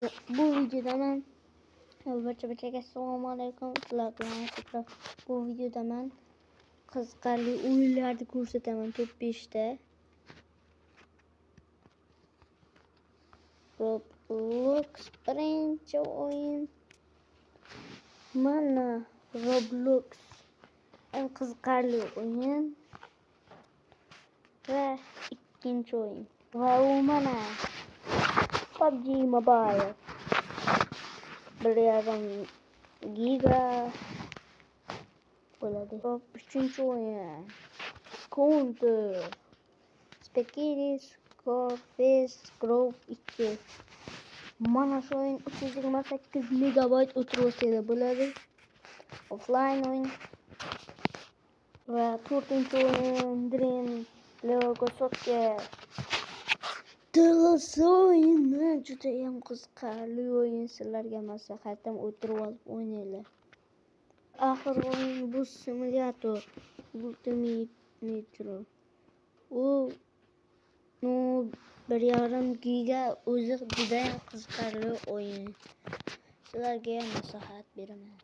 Bu videoda men barchaga assalomu alaykum. Sizlar bilan bu videoda men qiziqarli o'yinlarni ko'rsataman. Top 5 ta. Roblox birinchi o'yin. Mana Roblox eng qiziqarli o'yin va ikkinchi o'yin. Va u mana PUBG Mobile 1,5 giga bo'ladi. Uchinchi o'yin Counter Spaghetti Scarface Grove 2. Mana shu o'yin 328 megabayt o'tirishda bo'ladi. Offline o'yin. Va to'rtinchi o'yin Dream Lego Soccer. O'yinlar juda ham qiziqarli o'yin. Sizlarga maslahatim o'tirib olib o'ynanglar. Oxir o'yin bu simulyator Ultimate Metro. U 1,5 giga o'zi juda ham qiziqarli o'yin. Sizlarga maslahat beraman.